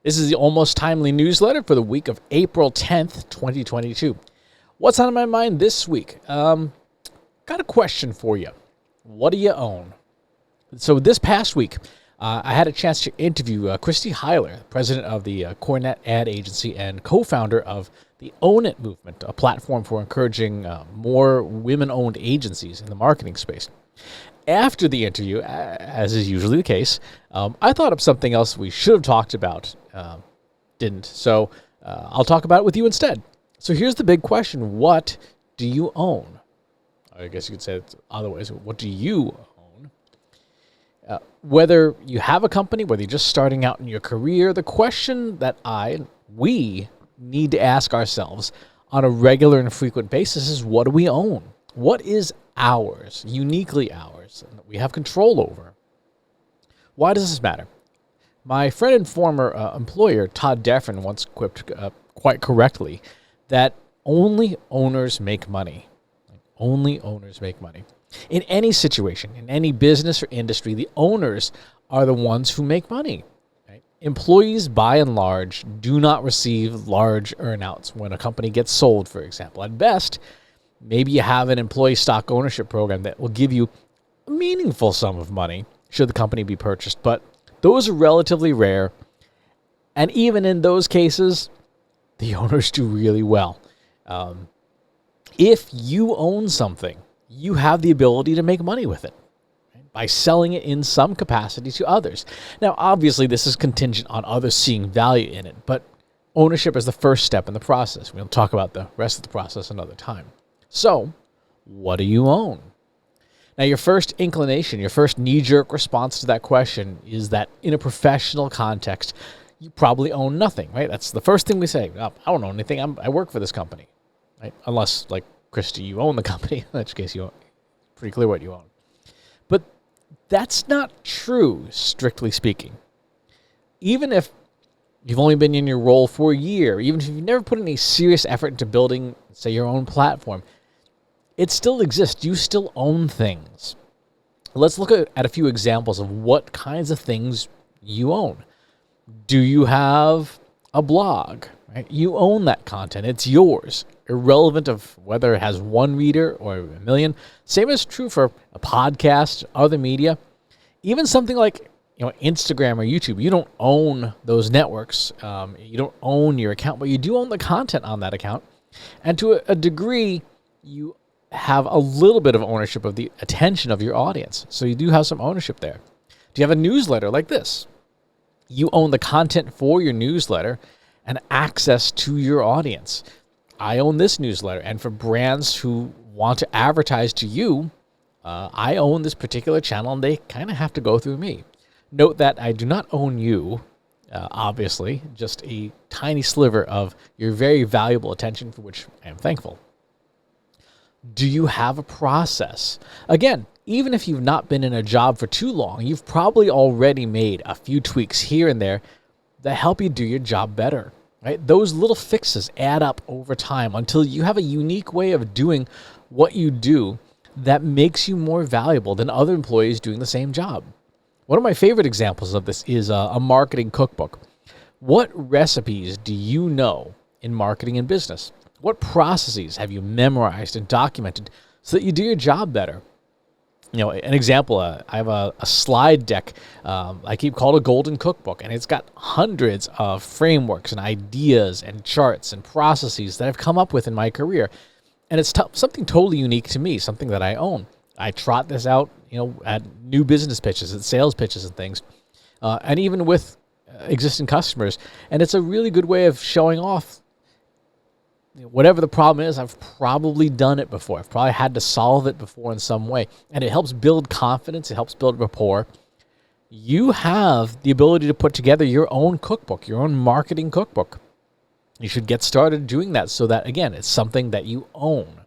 This is the Almost Timely newsletter for the week of April 10th, 2022. What's on my mind this week? Got a question for you. What do you own? So this past week, I had a chance to interview Christy Heiler, president of the Cornet Ad Agency and co-founder of the Own It movement, a platform for encouraging more women-owned agencies in the marketing space. After the interview, as is usually the case, I thought of something else we should have talked about, didn't. So I'll talk about it with you instead. So here's the big question. What do you own? I guess you could say it otherwise. What do you own? Whether you have a company, whether you're just starting out in your career, the question that we need to ask ourselves on a regular and frequent basis is, what do we own? What is ours, uniquely ours, and that we have control over? Why does this matter? My friend and former employer, Todd Deffern, once quipped quite correctly that only owners make money. Only owners make money. In any situation, in any business or industry, the owners are the ones who make money. Right? Employees, by and large, do not receive large earnouts when a company gets sold, for example. At best, maybe you have an employee stock ownership program that will give you a meaningful sum of money should the company be purchased, but those are relatively rare. And even in those cases, the owners do really well. If you own something, you have the ability to make money with it, right, by selling it in some capacity to others. Now, obviously, this is contingent on others seeing value in it, but ownership is the first step in the process. We'll talk about the rest of the process another time. So, what do you own? Now, your first inclination, your first knee-jerk response to that question is that in a professional context, you probably own nothing, right? That's the first thing we say. Oh, I don't own anything. I work for this company, right? Unless, like Christy, you own the company, in which case it's pretty clear what you own. But that's not true, strictly speaking. Even if you've only been in your role for a year, even if you've never put any serious effort into building, say, your own platform, it still exists. You still own things. Let's look at a few examples of what kinds of things you own. Do you have a blog? Right? You own that content. It's yours, irrelevant of whether it has one reader or a million. Same is true for a podcast, other media, even something like Instagram or YouTube. You don't own those networks. You don't own your account, but you do own the content on that account. And to a degree, you have a little bit of ownership of the attention of your audience. So you do have some ownership there. Do you have a newsletter like this? You own the content for your newsletter and access to your audience. I own this newsletter. And for brands who want to advertise to you, I own this particular channel and they kind of have to go through me. Note that I do not own you, obviously, just a tiny sliver of your very valuable attention, for which I am thankful. Do you have a process? Again, even if you've not been in a job for too long, you've probably already made a few tweaks here and there that help you do your job better, right? Those little fixes add up over time until you have a unique way of doing what you do that makes you more valuable than other employees doing the same job. One of my favorite examples of this is a marketing cookbook. What recipes do you know in marketing and business? What processes have you memorized and documented so that you do your job better? An example, I have a slide deck I keep called a golden cookbook, and it's got hundreds of frameworks and ideas and charts and processes that I've come up with in my career. And it's something totally unique to me, something that I own. I trot this out, at new business pitches, at sales pitches and things, and even with existing customers. And it's a really good way of showing off whatever the problem is. I've probably done it before. I've probably had to solve it before in some way. And it helps build confidence. It helps build rapport. You have the ability to put together your own cookbook, your own marketing cookbook. You should get started doing that so that, again, it's something that you own.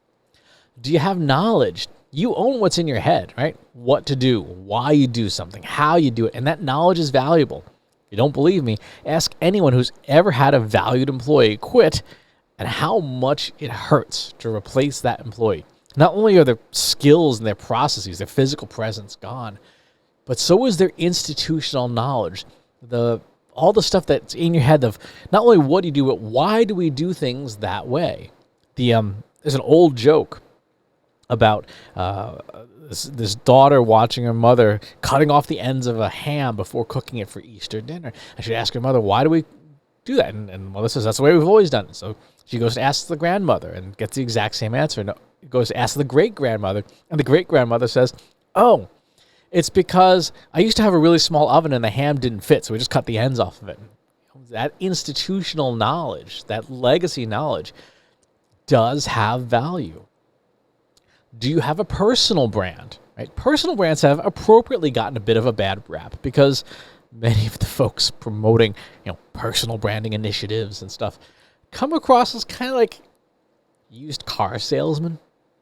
Do you have knowledge? You own what's in your head, right? What to do, why you do something, how you do it. And that knowledge is valuable. If you don't believe me, ask anyone who's ever had a valued employee quit and how much it hurts to replace that employee. Not only are their skills and their processes, their physical presence gone, but so is their institutional knowledge, the all the stuff that's in your head of not only what do you do, but why do we do things that way? There's an old joke about this daughter watching her mother cutting off the ends of a ham before cooking it for Easter dinner. And she'd ask her mother, why do we do that? And mother says, that's the way we've always done it. So she goes to ask the grandmother and gets the exact same answer. No, goes to ask the great-grandmother, and the great-grandmother says, oh, it's because I used to have a really small oven and the ham didn't fit, so we just cut the ends off of it. That institutional knowledge, that legacy knowledge, does have value. Do you have a personal brand? Right? Personal brands have appropriately gotten a bit of a bad rap because many of the folks promoting, personal branding initiatives and stuff come across as kind of like used car salesmen,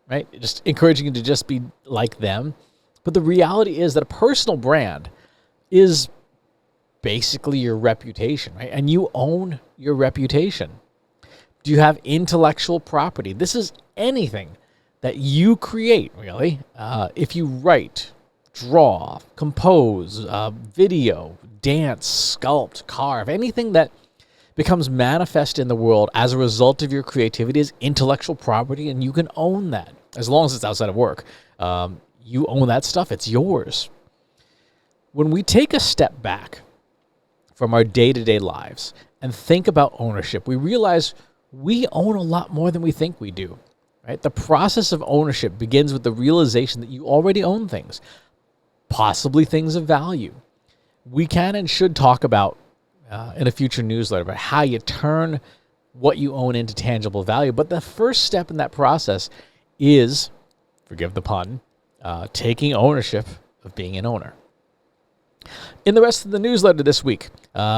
right? Just encouraging you to just be like them. But the reality is that a personal brand is basically your reputation, right? And you own your reputation. Do you have intellectual property? This is anything that you create, really. If you write, draw, compose, video, dance, sculpt, carve, anything that becomes manifest in the world as a result of your creativity is intellectual property, and you can own that. As long as it's outside of work, you own that stuff. It's yours. When we take a step back from our day-to-day lives and think about ownership, we realize we own a lot more than we think we do. Right? The process of ownership begins with the realization that you already own things, possibly things of value. We can and should talk about in a future newsletter about how you turn what you own into tangible value. But the first step in that process is, forgive the pun, taking ownership of being an owner. In the rest of the newsletter this week,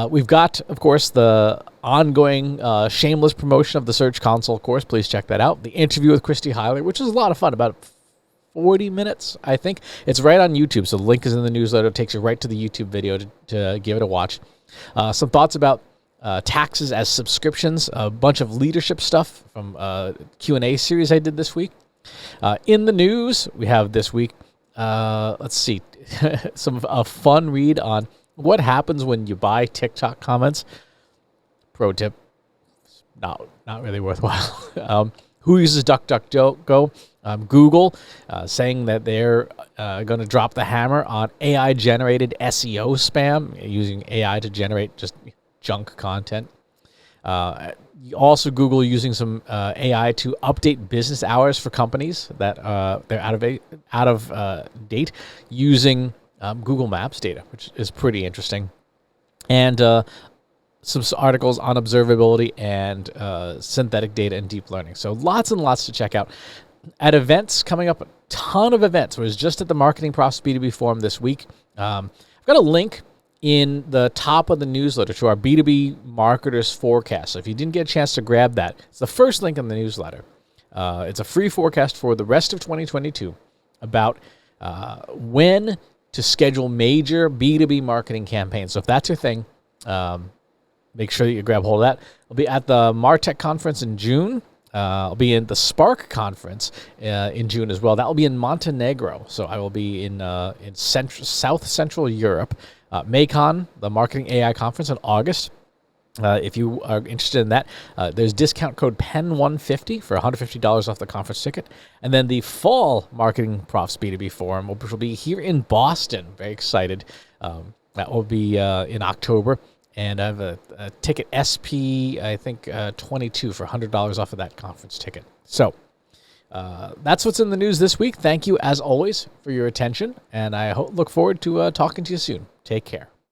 we've got, of course, the ongoing shameless promotion of the Search Console course. Please check that out. The interview with Christy Heiler, which is a lot of fun, about 40 minutes, I think. It's right on YouTube, so the link is in the newsletter. It takes you right to the YouTube video to give it a watch. Some thoughts about taxes as subscriptions, a bunch of leadership stuff from Q&A series I did this week. In the news, we have this week, let's see, a fun read on what happens when you buy TikTok comments. Pro tip, not really worthwhile. Who uses DuckDuckGo? Google saying that they're going to drop the hammer on AI-generated SEO spam, using AI to generate just junk content. Also, Google using some AI to update business hours for companies that they're out of date using Google Maps data, which is pretty interesting. And some articles on observability and synthetic data and deep learning. So lots and lots to check out. At events coming up, a ton of events. I was just at the Marketing Profs B2B Forum this week. I've got a link in the top of the newsletter to our B2B Marketers Forecast. So if you didn't get a chance to grab that, it's the first link in the newsletter. It's a free forecast for the rest of 2022 about when to schedule major B2B marketing campaigns. So if that's your thing, make sure that you grab hold of that. I'll be at the MarTech conference in June. I'll be in the Spark conference in June as well. That will be in Montenegro. So I will be in South Central Europe. MACON, the Marketing AI conference in August. If you are interested in that, there's discount code PEN150 for $150 off the conference ticket. And then the Fall Marketing Profs B2B Forum, which will be here in Boston. Very excited. That will be in October. And I have a ticket SP, I think 22 for $100 off of that conference ticket. So that's what's in the news this week. Thank you, as always, for your attention. And I look forward to talking to you soon. Take care.